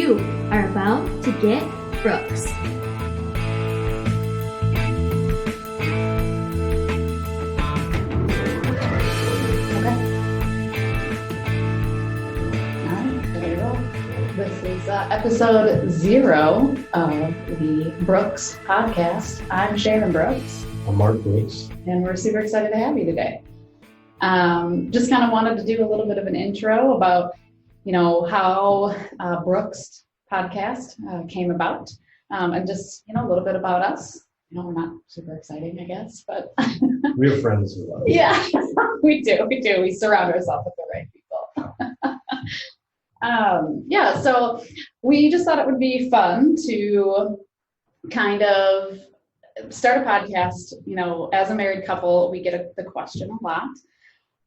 You are about to get Brooks. This is episode 0 of the Brooks podcast. I'm Shannon Brooks. I'm Mark Brooks. And we're super excited to have you today. Just kind of wanted to do a little bit of an intro about, how Brooks podcast came about. And just, a little bit about us. We're not super exciting, I guess, but We have friends who love us. Yeah, we do. We surround ourselves with the right people. So we just thought it would be fun to kind of start a podcast. As a married couple, we get the question a lot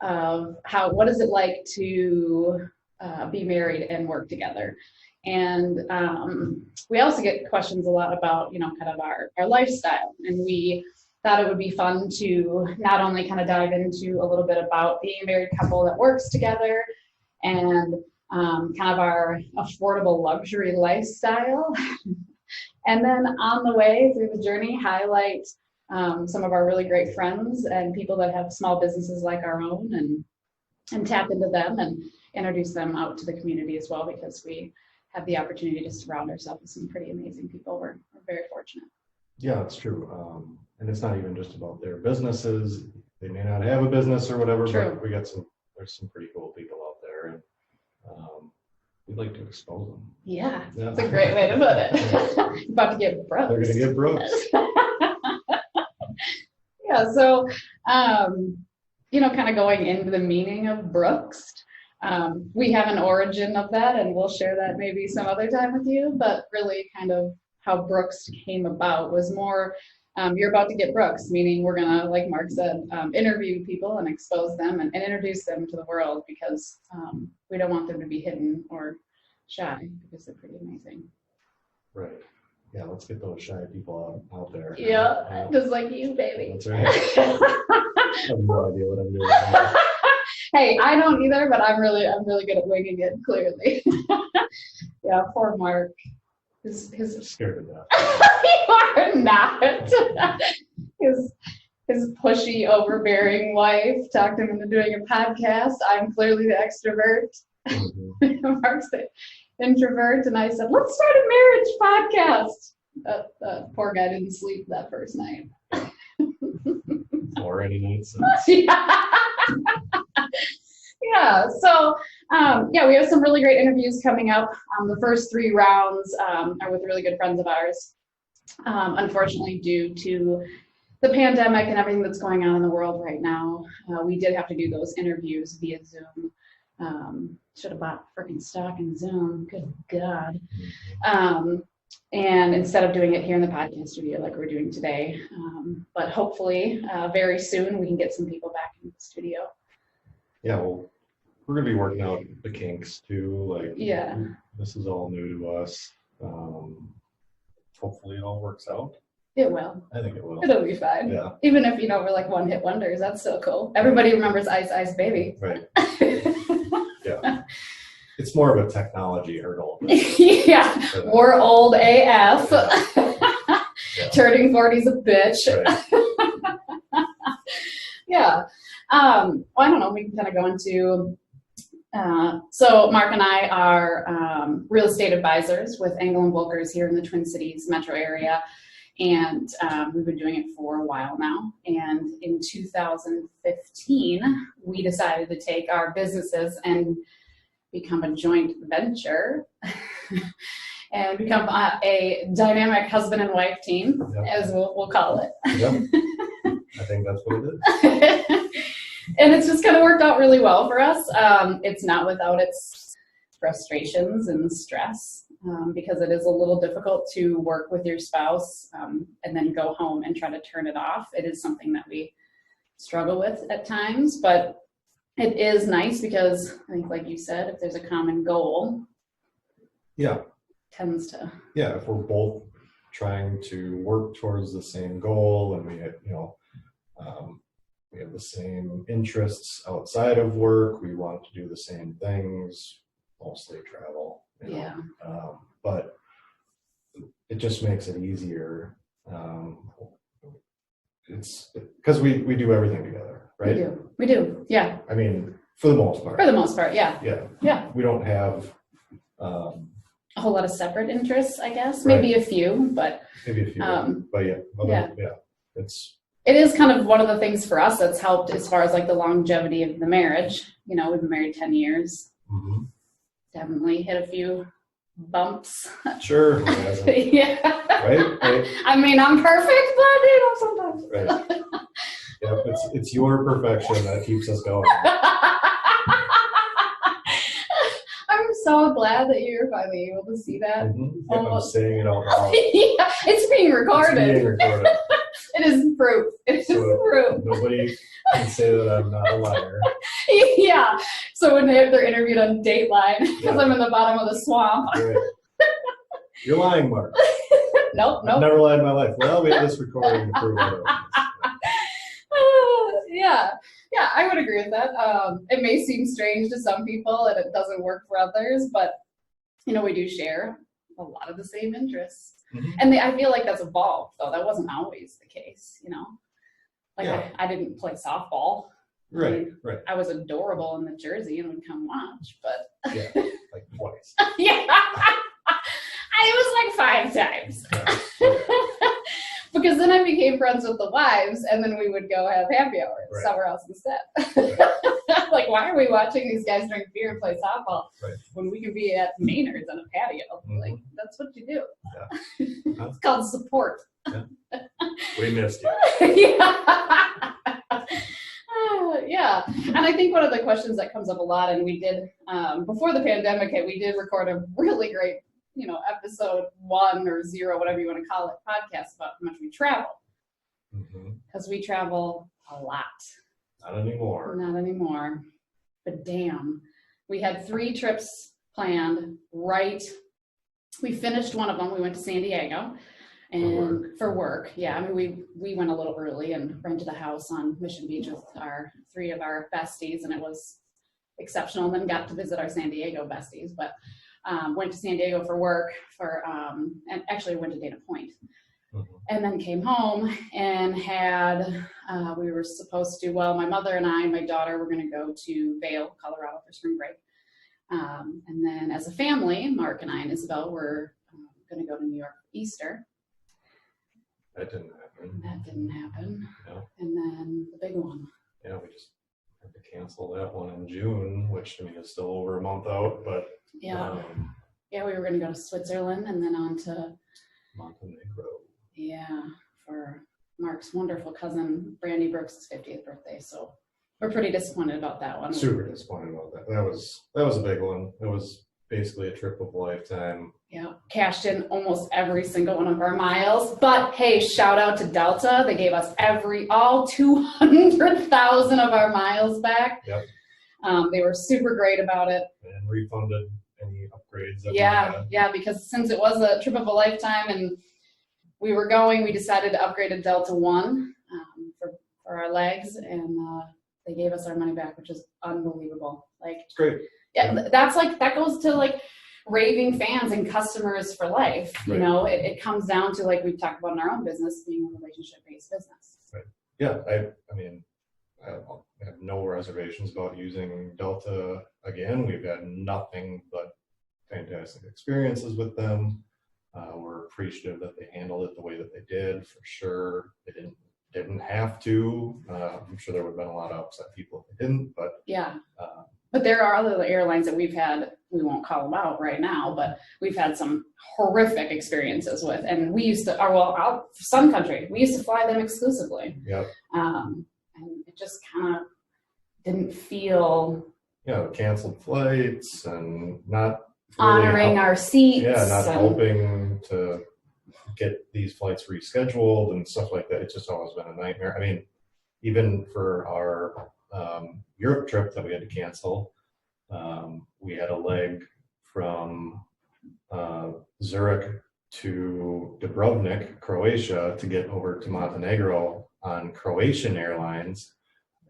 of what is it like to be married and work together. And we also get questions a lot about, kind of our lifestyle. And we thought it would be fun to not only kind of dive into a little bit about being a married couple that works together and kind of our affordable luxury lifestyle. And then on the way through the journey, highlight some of our really great friends and people that have small businesses like our own and tap into them and introduce them out to the community as well, because we have the opportunity to surround ourselves with some pretty amazing people. We're very fortunate. Yeah, it's true. And it's not even just about their businesses. They may not have a business or whatever, True. But there's some pretty cool people out there, and we'd like to expose them. Yeah, that's a great way to put it. About to get Brooks. They're going to get Brooks. Yeah, so, kind of going into the meaning of Brooks. We have an origin of that, and we'll share that maybe some other time with you, but really kind of how Brooks came about was more, you're about to get Brooks, meaning we're going to, like Mark said, interview people and expose them and introduce them to the world, because we don't want them to be hidden or shy, because they're pretty amazing. Right. Yeah, let's get those shy people out there. Yeah, just like you, baby. That's right. I have no idea what I'm doing. Hey, I don't either, but I'm really good at winging it, clearly. Yeah, poor Mark. His Scared to death. You are not. His pushy, overbearing wife talked him into doing a podcast. I'm clearly the extrovert. Mm-hmm. Mark's the introvert, and I said, let's start a marriage podcast. Poor guy didn't sleep that first night. Or any night since. Yeah, so we have some really great interviews coming up. The first 3 rounds are with really good friends of ours. Unfortunately, due to the pandemic and everything that's going on in the world right now, we did have to do those interviews via Zoom. Should have bought freaking stock in Zoom. Good God. And instead of doing it here in the podcast studio like we're doing today, but hopefully very soon we can get some people back into the studio. Yeah, well, we're going to be working out the kinks too. This is all new to us. Hopefully it all works out. It will. I think it will. It'll be fine. Yeah. Even if, we're like one-hit wonders, that's still cool. Everybody remembers Ice Ice Baby. Right. Yeah. It's more of a technology hurdle. Yeah. We're old AF. Yeah. Turning 40 is a bitch. Right. Yeah. I don't know. We can kind of go into. So Mark and I are real estate advisors with Engel & Volkers here in the Twin Cities metro area. And we've been doing it for a while now. And in 2015, we decided to take our businesses and become a joint venture and become a dynamic husband and wife team, as we'll call it. Yep. I think that's what it is. And it's just kind of worked out really well for us. It's not without its frustrations and stress, because it is a little difficult to work with your spouse and then go home and try to turn it off. It is something that we struggle with at times, but it is nice because I think, like you said, if there's a common goal, tends to. Yeah, if we're both trying to work towards the same goal, and we have the same interests outside of work, we want to do the same things, mostly travel, you know? Yeah. But it just makes it easier. It's because we do everything together, right? We do. Yeah. I mean, for the most part. For the most part, yeah. Yeah. Yeah. We don't have A whole lot of separate interests, I guess. Right. Maybe a few, but maybe a few. But yeah, it is kind of one of the things for us that's helped as far as like the longevity of the marriage. You know, we've been married 10 years. Mm-hmm. Definitely hit a few bumps. Sure. Yeah. Right. I mean, I'm perfect, but you know, sometimes. Right. Yep. It's your perfection that keeps us going. I'm so glad that you're finally able to see that. Mm-hmm. Yep, I'm saying it out loud. Yeah, it's being recorded. It's being recorded. It is proof. It is proof. Nobody can say that I'm not a liar. Yeah. So when they're interviewed on Dateline, because I'm in the bottom of the swamp. Right. You're lying, Mark. Nope. I've never lied in my life. Well, we have this recording to prove otherwise. Yeah, I would agree with that. It may seem strange to some people and it doesn't work for others, but you know, we do share a lot of the same interests. Mm-hmm. And I feel like that's evolved, though. That wasn't always the case, you know. Like I didn't play softball. Right, I mean, right. I was adorable in the jersey and would come watch, but yeah, like twice. Yeah, it was like 5 times. Yeah. Because then I became friends with the wives, and then we would go have happy hours somewhere else instead. Right. Like, why are we watching these guys drink beer and play softball when we can be at Maynard's on a patio? Mm-hmm. Like, that's what you do. Yeah. It's called support. Yeah. We missed you. Yeah. And I think one of the questions that comes up a lot, and we did, before the pandemic hit, we did record a really great, you know, episode 1 or 0, whatever you want to call it, podcast about how much we travel. Because we travel a lot. Not anymore. Not anymore. But damn, we had 3 trips planned, right? We finished one of them. We went to San Diego and for work. Yeah, I mean, we went a little early and rented a house on Mission Beach with 3 of our besties, and it was exceptional. And then got to visit our San Diego besties, but went to San Diego for work and actually went to Dana Point. And then came home and had, we were supposed to, my mother and I, my daughter, were going to go to Vail, Colorado for spring break. And then as a family, Mark and I and Isabel were going to go to New York for Easter. That didn't happen. No. And then the big one. Yeah, we just had to cancel that one in June, which I mean is still over a month out, but yeah, we were going to go to Switzerland and then on to Montenegro. Yeah, for Mark's wonderful cousin Brandy Brooks' 50th birthday. So we're pretty disappointed about that one. Super disappointed about that. That was a big one. It was basically a trip of a lifetime. Yeah, cashed in almost every single one of our miles. But hey, shout out to Delta. They gave us all 200,000 of our miles back. Yep. They were super great about it. And refunded any upgrades that Yeah, because since it was a trip of a lifetime and we were going, we decided to upgrade to Delta One for our legs, and they gave us our money back, which is unbelievable. Like, it's great. Yeah, that goes to like raving fans and customers for life. You know, it comes down to, like we've talked about in our own business, being a relationship-based business. Right. Yeah, I mean, I have no reservations about using Delta again. We've had nothing but fantastic experiences with them. We're appreciative that they handled it the way that they did, for sure. They didn't have to. I'm sure there would have been a lot of upset people if they didn't, but yeah. But there are other airlines that we've had, we won't call them out right now, but we've had some horrific experiences with, and we used to, out Sun Country, we used to fly them exclusively. Yep. And it just kind of didn't feel. Yeah, canceled flights and not honoring our seats. Yeah, not helping to get these flights rescheduled and stuff like that. It's just always been a nightmare. I mean, even for our Europe trip that we had to cancel, we had a leg from Zurich to Dubrovnik, Croatia, to get over to Montenegro on Croatian Airlines,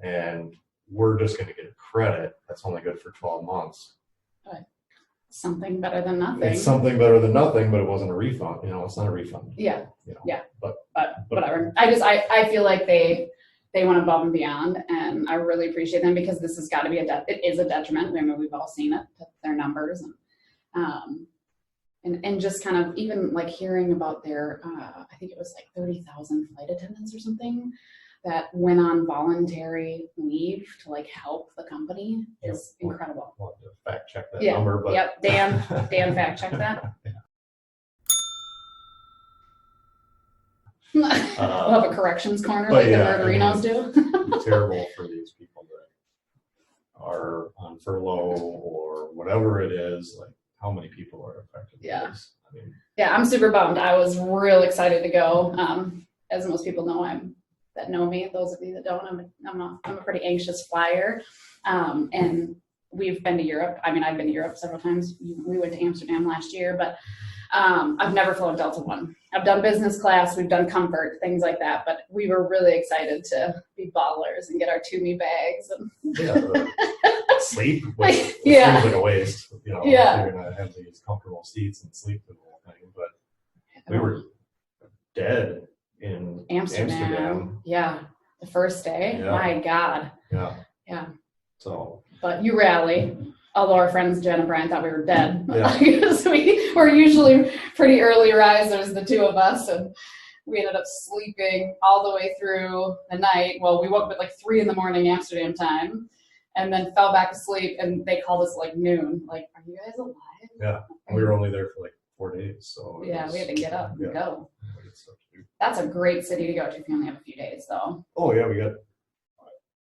and we're just going to get a credit that's only good for 12 months. Right. something better than nothing. It's something better than nothing, but it wasn't a refund. It's not a refund. Yeah. Yeah. But whatever. I feel like they went above and beyond, and I really appreciate them because this has got to be it is a detriment. I mean, we've all seen it, their numbers, and just kind of even like hearing about their, I think it was like 30,000 flight attendants or something that went on voluntary leave to like help the company is incredible. I'll have to fact check that Yeah. number, but Yep. Dan fact check that. We'll have a corrections corner like the murderinos do. It's terrible for these people that are on furlough or whatever it is, like how many people are affected by this. I mean, yeah, I'm super bummed. I was real excited to go. As most people know, that know me. Those of you that don't, I'm a pretty anxious flyer. And we've been to Europe. I mean, I've been to Europe several times. We went to Amsterdam last year, but I've never flown Delta One. I've done business class, we've done comfort, things like that, but we were really excited to be ballers and get our Tumi bags. And sleep, which seems like a waste. You're gonna have these comfortable seats and sleep through the whole thing. But we were dead in Amsterdam. Yeah, the first day. Yeah. My God. Yeah. So. But you rally. Although our friends Jen and Brian thought we were dead, Yeah. because we were usually pretty early risers, the two of us, and we ended up sleeping all the way through the night. Well, we woke up at like 3 a.m. Amsterdam time, and then fell back asleep. And they called us at like noon. Like, are you guys alive? Yeah, we were only there for like 4 days, so we had to get up and go. We had stuff to do. That's a great city to go to if you only have a few days, though. Oh yeah,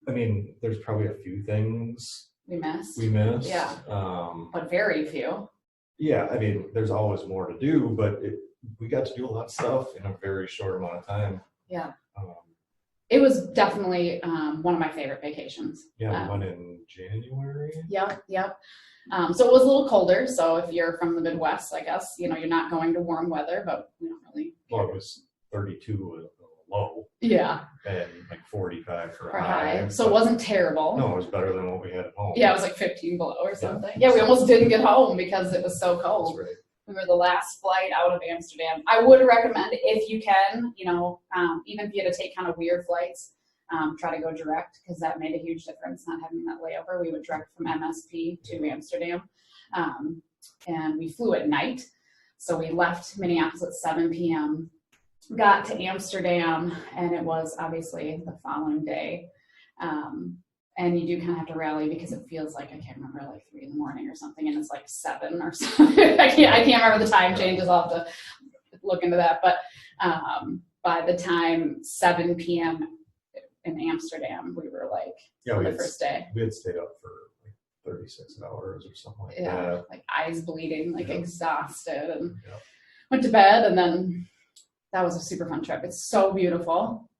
there's probably a few things We missed. Yeah. But very few. Yeah, I mean, there's always more to do, but we got to do a lot of stuff in a very short amount of time. Yeah. It was definitely one of my favorite vacations. Yeah, we went in January. Yep. So it was a little colder. So if you're from the Midwest, I guess, you're not going to warm weather, but we don't really. Well, it was 32 low. Yeah. And like 45 for a high. high. So it wasn't terrible. No, it was better than what we had at home. Yeah, it was like 15 below or something. Yeah, we almost didn't get home because it was so cold. That's right. We were the last flight out of Amsterdam. I would recommend, if you can, even if you had to take kind of weird flights, try to go direct, because that made a huge difference, not having that layover. We went direct from MSP to Amsterdam, and we flew at night. So we left Minneapolis at 7 p.m., got to Amsterdam, and it was obviously the following day. And you do kind of have to rally because it feels like, I can't remember, like 3 a.m. or something, and it's like 7 or something. I can't remember the time changes. I'll have to look into that. But by the time 7 p.m. in Amsterdam, we were like, the first day. We had stayed up for like 36 hours or something like that. Like eyes bleeding, like exhausted, and went to bed, and then that was a super fun trip. It's so beautiful.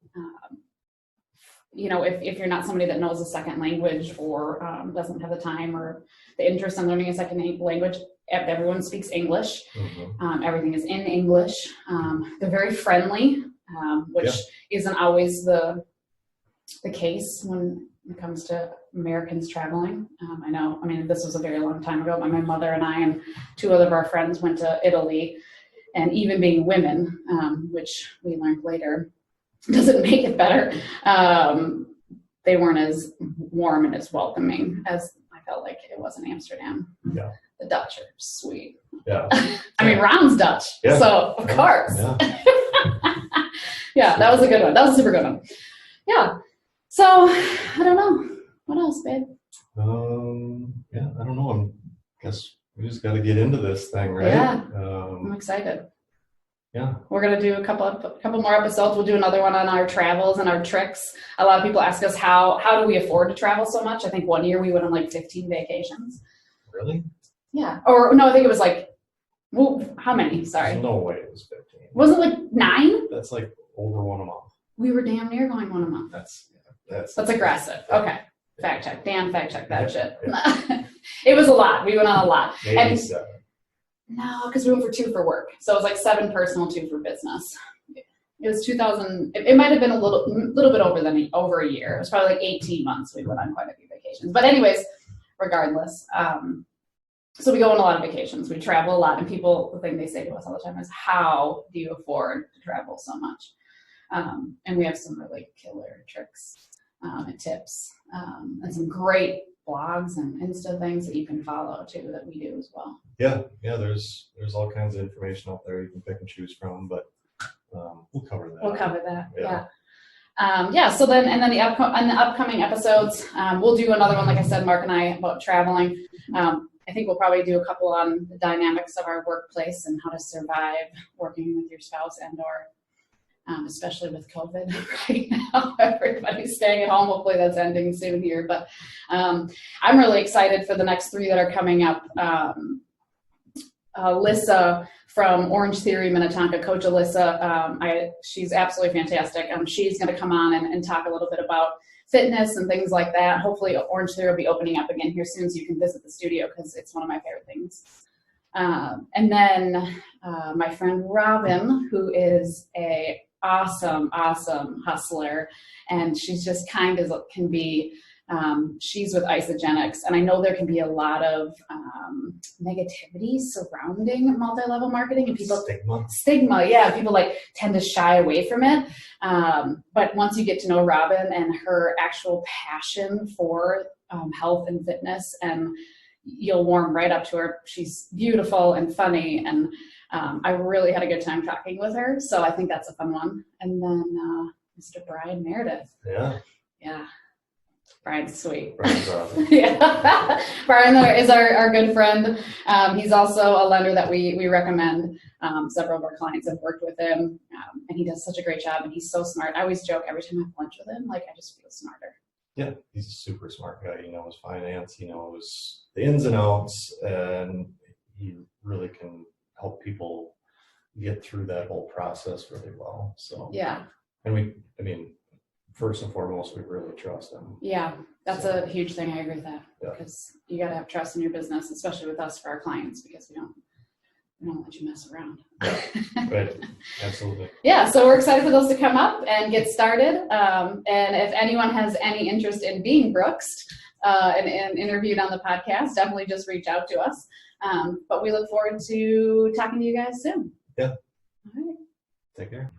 If you're not somebody that knows a second language or doesn't have the time or the interest in learning a second language, everyone speaks English. Mm-hmm. Everything is in English. They're very friendly, which isn't always the case when it comes to Americans traveling. This was a very long time ago, but my mother and I and 2 other of our friends went to Italy, and even being women, which we learned later doesn't make it better, they weren't as warm and as welcoming as I felt like it was in Amsterdam. Yeah. The Dutch are sweet. Yeah. Ron's Dutch, so of course. Yeah, that was a good one. That was a super good one. Yeah. So I don't know. What else, babe? I don't know. I guess we just got to get into this thing, right? Yeah. I'm excited. Yeah. We're going to do a couple more episodes. We'll do another one on our travels and our tricks. A lot of people ask us how do we afford to travel so much? I think one year we went on like 15 vacations. Really? Yeah. Or no, I think it was like, how many? Sorry. There's no way it was 15. Wasn't it like 9? That's like over 1 a month. We were damn near going 1 a month. That's aggressive. Okay. Fact check. Dan, fact check that shit. Yeah. It was a lot. We went on a lot. Maybe 7. No, because we went for 2 for work. So it was like 7 personal, 2 for business. It was 2000. It might have been a little bit over a year. It was probably like 18 months. We went on quite a few vacations. But anyways, regardless, So we go on a lot of vacations. We travel a lot, and the thing they say to us all the time is, how do you afford to travel so much? And we have some really killer tricks and tips, and some great blogs and Insta things that you can follow too that we do as well. Yeah, there's all kinds of information out there you can pick and choose from, but we'll cover that. We'll cover that. Yeah. So then, and then the upcoming episodes, we'll do another one, like I said, Mark and I, about traveling. I think we'll probably do a couple on the dynamics of our workplace and how to survive working with your spouse and/or especially with COVID right now. Everybody's staying at home. Hopefully that's ending soon here. But I'm really excited for the next 3 that are coming up. Alyssa from Orange Theory Minnetonka, Coach Alyssa, she's absolutely fantastic. She's going to come on and talk a little bit about fitness and things like that. Hopefully Orange Theory will be opening up again here soon so you can visit the studio because it's one of my favorite things. And then my friend Robin, who is a awesome hustler, and she's just kind as can be. She's with Isogenics, and I know there can be a lot of negativity surrounding multi-level marketing and people stigma. Yeah, people tend to shy away from it. But once you get to know Robin and her actual passion for health and fitness, and you'll warm right up to her. She's beautiful and funny, and I really had a good time talking with her. So I think that's a fun one. And then Mr. Brian Meredith. Yeah. Brian's sweet. Brian's awesome. Yeah. Brian is our good friend. He's also a lender that we recommend. Several of our clients have worked with him, and he does such a great job, and he's so smart. I always joke every time I have lunch with him, I just feel smarter. Yeah, he's a super smart guy. He knows finance, he knows the ins and outs, and he really can help people get through that whole process really well. So yeah. And first and foremost, we really trust him. Yeah, that's a huge thing. I agree with that. Yeah. Because you got to have trust in your business, especially with us for our clients, because we don't let you mess around. Right, absolutely. Yeah, so we're excited for those to come up and get started. And if anyone has any interest in being Brooks and interviewed on the podcast, definitely just reach out to us. But we look forward to talking to you guys soon. Yeah. All right. Take care.